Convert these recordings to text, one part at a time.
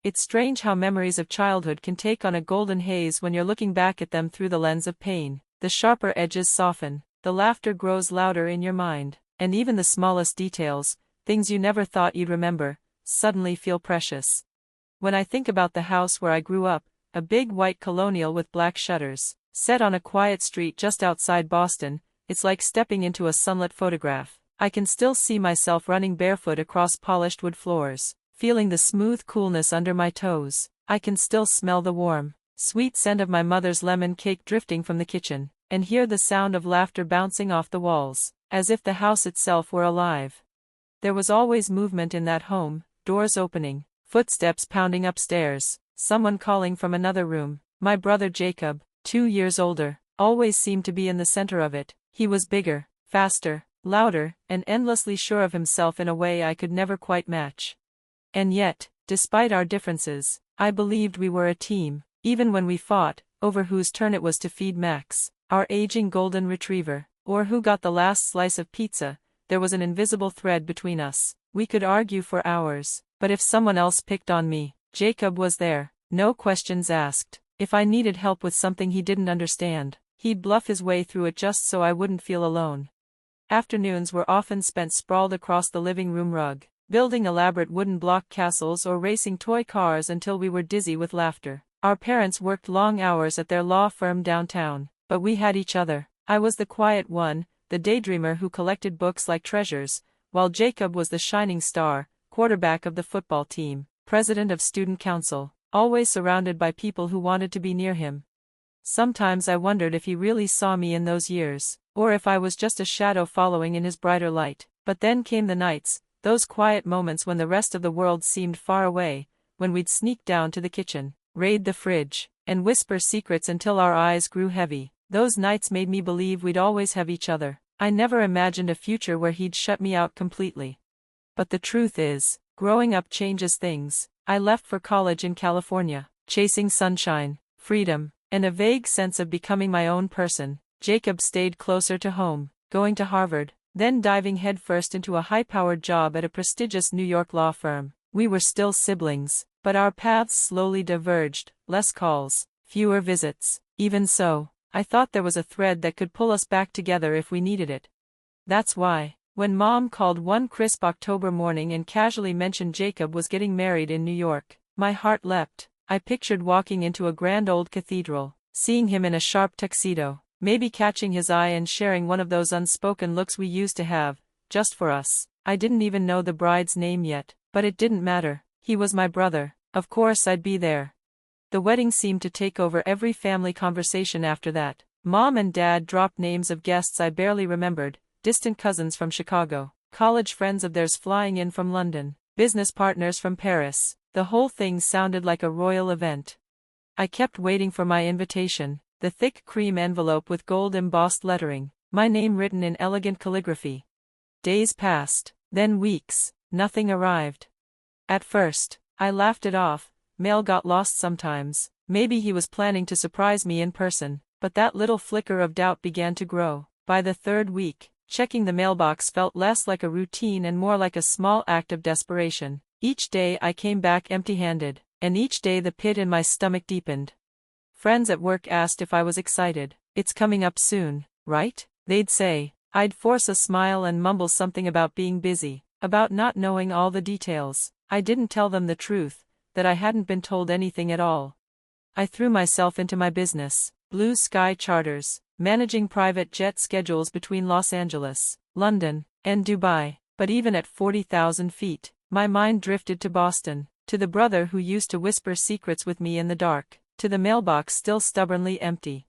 It's strange how memories of childhood can take on a golden haze when you're looking back at them through the lens of pain. The sharper edges soften, the laughter grows louder in your mind, and even the smallest details, things you never thought you'd remember, suddenly feel precious. When I think about the house where I grew up, a big white colonial with black shutters, set on a quiet street just outside Boston, it's like stepping into a sunlit photograph. I can still see myself running barefoot across polished wood floors, feeling the smooth coolness under my toes. I can still smell the warm, sweet scent of my mother's lemon cake drifting from the kitchen, and hear the sound of laughter bouncing off the walls, as if the house itself were alive. There was always movement in that home, doors opening, footsteps pounding upstairs, someone calling from another room. My brother Jacob, 2 years older, always seemed to be in the center of it. He was bigger, faster, louder, and endlessly sure of himself in a way I could never quite match. And yet, despite our differences, I believed we were a team, even when we fought over whose turn it was to feed Max, our aging golden retriever, or who got the last slice of pizza. There was an invisible thread between us. We could argue for hours, but if someone else picked on me, Jacob was there, no questions asked. If I needed help with something he didn't understand, he'd bluff his way through it just so I wouldn't feel alone. Afternoons were often spent sprawled across the living room rug, building elaborate wooden block castles or racing toy cars until we were dizzy with laughter. Our parents worked long hours at their law firm downtown, but we had each other. I was the quiet one, the daydreamer who collected books like treasures, while Jacob was the shining star, quarterback of the football team, president of student council, always surrounded by people who wanted to be near him. Sometimes I wondered if he really saw me in those years, or if I was just a shadow following in his brighter light. But then came the nights, those quiet moments when the rest of the world seemed far away, when we'd sneak down to the kitchen, raid the fridge, and whisper secrets until our eyes grew heavy. Those nights made me believe we'd always have each other. I never imagined a future where he'd shut me out completely. But the truth is, growing up changes things. I left for college in California, chasing sunshine, freedom, and a vague sense of becoming my own person. Jacob stayed closer to home, going to Harvard, then diving headfirst into a high-powered job at a prestigious New York law firm. We were still siblings, but our paths slowly diverged, less calls, fewer visits. Even so, I thought there was a thread that could pull us back together if we needed it. That's why, when Mom called one crisp October morning and casually mentioned Jacob was getting married in New York, my heart leapt. I pictured walking into a grand old cathedral, seeing him in a sharp tuxedo, maybe catching his eye and sharing one of those unspoken looks we used to have, just for us. I didn't even know the bride's name yet, but it didn't matter. He was my brother. Of course I'd be there. The wedding seemed to take over every family conversation after that. Mom and Dad dropped names of guests I barely remembered, distant cousins from Chicago, college friends of theirs flying in from London, business partners from Paris. The whole thing sounded like a royal event. I kept waiting for my invitation, the thick cream envelope with gold-embossed lettering, my name written in elegant calligraphy. Days passed, then weeks, nothing arrived. At first, I laughed it off. Mail got lost sometimes. Maybe he was planning to surprise me in person, but that little flicker of doubt began to grow. By the third week, checking the mailbox felt less like a routine and more like a small act of desperation. Each day I came back empty-handed, and each day the pit in my stomach deepened. Friends at work asked if I was excited. "It's coming up soon, right?" they'd say. I'd force a smile and mumble something about being busy, about not knowing all the details. I didn't tell them the truth, that I hadn't been told anything at all. I threw myself into my business, blue sky charters, managing private jet schedules between Los Angeles, London, and Dubai. But even at 40,000 feet, my mind drifted to Boston, to the brother who used to whisper secrets with me in the dark, to the mailbox still stubbornly empty.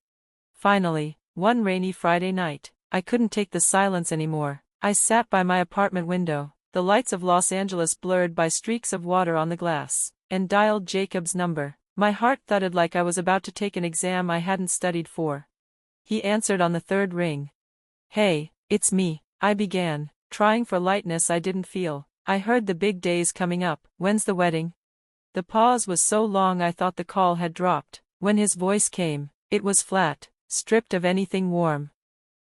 Finally, one rainy Friday night, I couldn't take the silence anymore. I sat by my apartment window, the lights of Los Angeles blurred by streaks of water on the glass, and dialed Jacob's number. My heart thudded like I was about to take an exam I hadn't studied for. He answered on the third ring. "Hey, it's me," I began, trying for lightness I didn't feel. "I heard the big day's coming up. When's the wedding?" The pause was so long I thought the call had dropped. When his voice came, it was flat, stripped of anything warm.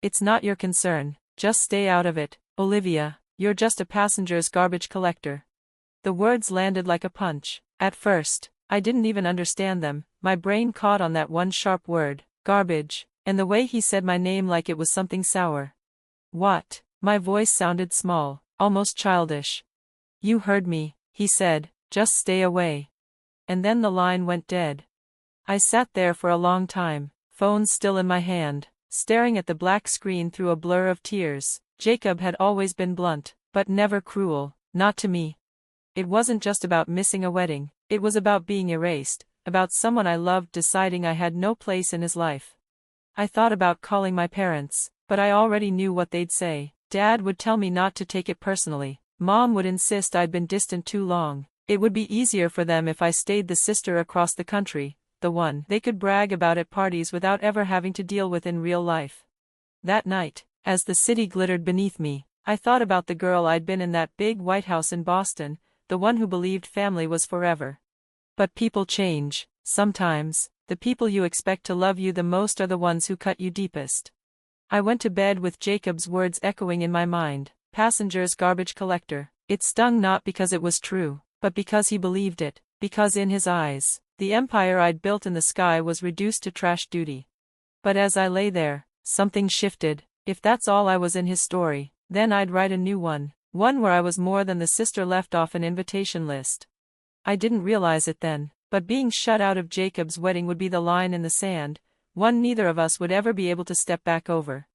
"It's not your concern. Just stay out of it, Olivia. You're just a passenger's garbage collector." The words landed like a punch. At first, I didn't even understand them. My brain caught on that one sharp word, garbage, and the way he said my name like it was something sour. What? My voice sounded small, almost childish. You heard me, he said, just stay away. And then the line went dead. I sat there for a long time, phone still in my hand, staring at the black screen through a blur of tears. Jacob had always been blunt, but never cruel, not to me. It wasn't just about missing a wedding, it was about being erased, about someone I loved deciding I had no place in his life. I thought about calling my parents, but I already knew what they'd say. Dad would tell me not to take it personally. Mom would insist I'd been distant too long. It would be easier for them if I stayed the sister across the country, the one they could brag about at parties without ever having to deal with in real life. That night, as the city glittered beneath me, I thought about the girl I'd been in that big White House in Boston, the one who believed family was forever. But people change. Sometimes, the people you expect to love you the most are the ones who cut you deepest. I went to bed with Jacob's words echoing in my mind, passenger's garbage collector. It stung not because it was true, but because he believed it, because in his eyes, the empire I'd built in the sky was reduced to trash duty. But as I lay there, something shifted. If that's all I was in his story, then I'd write a new one where I was more than the sister left off an invitation list. I didn't realize it then, but being shut out of Jacob's wedding would be the line in the sand, one neither of us would ever be able to step back over.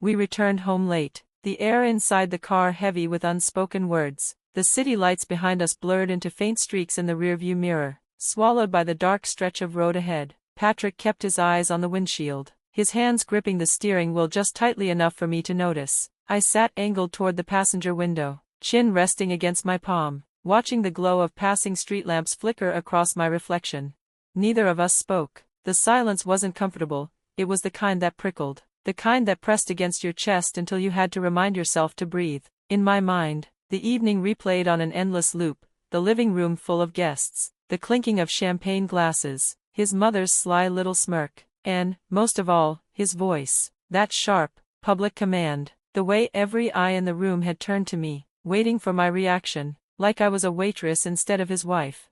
We returned home late, the air inside the car heavy with unspoken words. The city lights behind us blurred into faint streaks in the rearview mirror, swallowed by the dark stretch of road ahead. Patrick kept his eyes on the windshield, his hands gripping the steering wheel just tightly enough for me to notice. I sat angled toward the passenger window, chin resting against my palm, watching the glow of passing street lamps flicker across my reflection. Neither of us spoke. The silence wasn't comfortable, it was the kind that prickled, the kind that pressed against your chest until you had to remind yourself to breathe. In my mind, the evening replayed on an endless loop, the living room full of guests, the clinking of champagne glasses, his mother's sly little smirk, and, most of all, his voice, that sharp, public command, the way every eye in the room had turned to me, waiting for my reaction, like I was a waitress instead of his wife.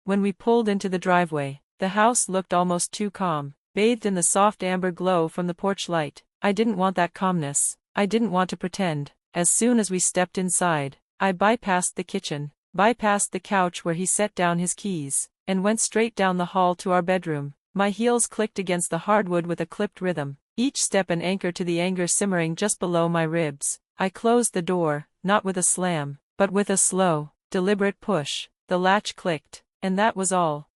When we pulled into the driveway, the house looked almost too calm, bathed in the soft amber glow from the porch light. I didn't want that calmness, I didn't want to pretend. As soon as we stepped inside, I bypassed the kitchen, bypassed the couch where he set down his keys, and went straight down the hall to our bedroom. My heels clicked against the hardwood with a clipped rhythm, each step an anchor to the anger simmering just below my ribs. I closed the door, not with a slam, but with a slow, deliberate push. The latch clicked, and that was all.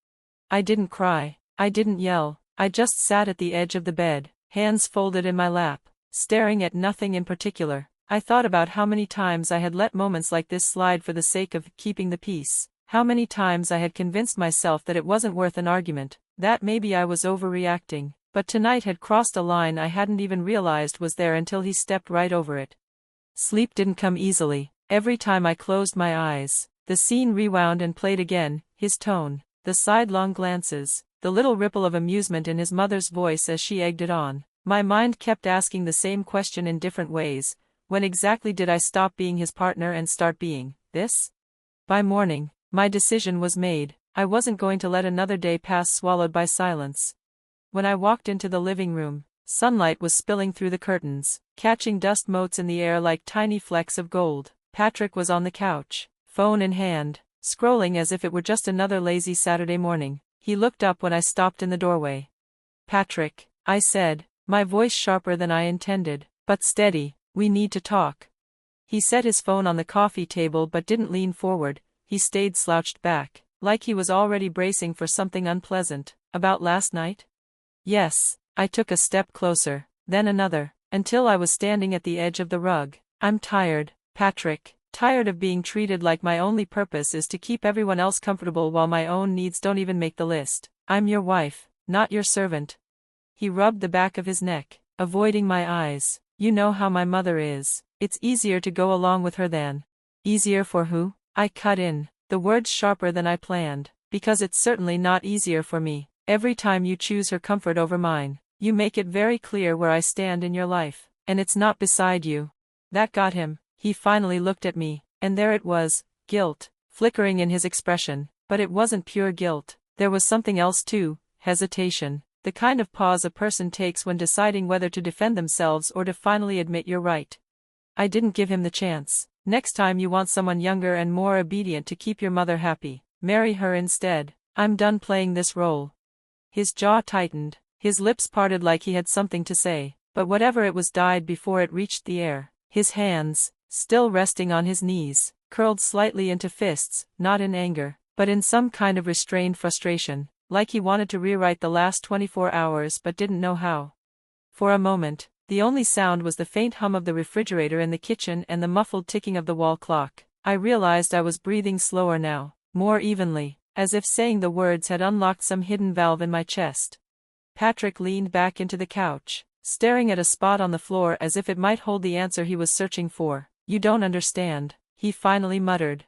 I didn't cry, I didn't yell, I just sat at the edge of the bed, hands folded in my lap, staring at nothing in particular. I thought about how many times I had let moments like this slide for the sake of keeping the peace, how many times I had convinced myself that it wasn't worth an argument, that maybe I was overreacting, but tonight had crossed a line I hadn't even realized was there until he stepped right over it. Sleep didn't come easily. Every time I closed my eyes, the scene rewound and played again, his tone, the sidelong glances, the little ripple of amusement in his mother's voice as she egged it on. My mind kept asking the same question in different ways. When exactly did I stop being his partner and start being this? By morning, my decision was made. I wasn't going to let another day pass swallowed by silence. When I walked into the living room, sunlight was spilling through the curtains, catching dust motes in the air like tiny flecks of gold. Patrick was on the couch, phone in hand, scrolling as if it were just another lazy Saturday morning. He looked up when I stopped in the doorway. "Patrick," I said, my voice sharper than I intended, but steady. "We need to talk." He set his phone on the coffee table but didn't lean forward. He stayed slouched back, like he was already bracing for something unpleasant. "About last night?" "Yes." I took a step closer, then another, until I was standing at the edge of the rug. "I'm tired, Patrick, tired of being treated like my only purpose is to keep everyone else comfortable while my own needs don't even make the list. I'm your wife, not your servant." He rubbed the back of his neck, avoiding my eyes. "You know how my mother is. It's easier to go along with her than." "Easier for who?" I cut in, the words sharper than I planned. "Because it's certainly not easier for me. Every time you choose her comfort over mine, you make it very clear where I stand in your life, and it's not beside you." That got him. He finally looked at me, and there it was, guilt, flickering in his expression. But it wasn't pure guilt. There was something else too: hesitation. The kind of pause a person takes when deciding whether to defend themselves or to finally admit you're right. I didn't give him the chance. Next time you want someone younger and more obedient to keep your mother happy, marry her instead. I'm done playing this role. His jaw tightened, his lips parted like he had something to say, but whatever it was died before it reached the air. His hands, still resting on his knees, curled slightly into fists, not in anger, but in some kind of restrained frustration, like he wanted to rewrite the last 24 hours but didn't know how. For a moment, the only sound was the faint hum of the refrigerator in the kitchen and the muffled ticking of the wall clock. I realized I was breathing slower now, more evenly, as if saying the words had unlocked some hidden valve in my chest. Patrick leaned back into the couch, staring at a spot on the floor as if it might hold the answer he was searching for. "You don't understand," he finally muttered.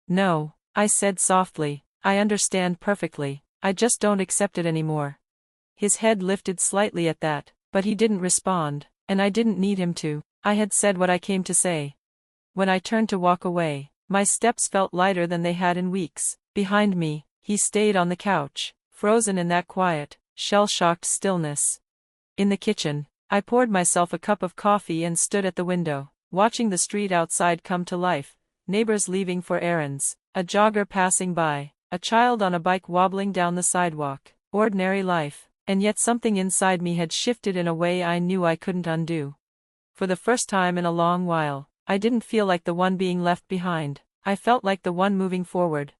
"No," I said softly, "I understand perfectly. I just don't accept it anymore." His head lifted slightly at that, but he didn't respond, and I didn't need him to. I had said what I came to say. When I turned to walk away, my steps felt lighter than they had in weeks. Behind me, he stayed on the couch, frozen in that quiet, shell-shocked stillness. In the kitchen, I poured myself a cup of coffee and stood at the window, watching the street outside come to life, neighbors leaving for errands, a jogger passing by, a child on a bike wobbling down the sidewalk. Ordinary life, and yet something inside me had shifted in a way I knew I couldn't undo. For the first time in a long while, I didn't feel like the one being left behind. I felt like the one moving forward.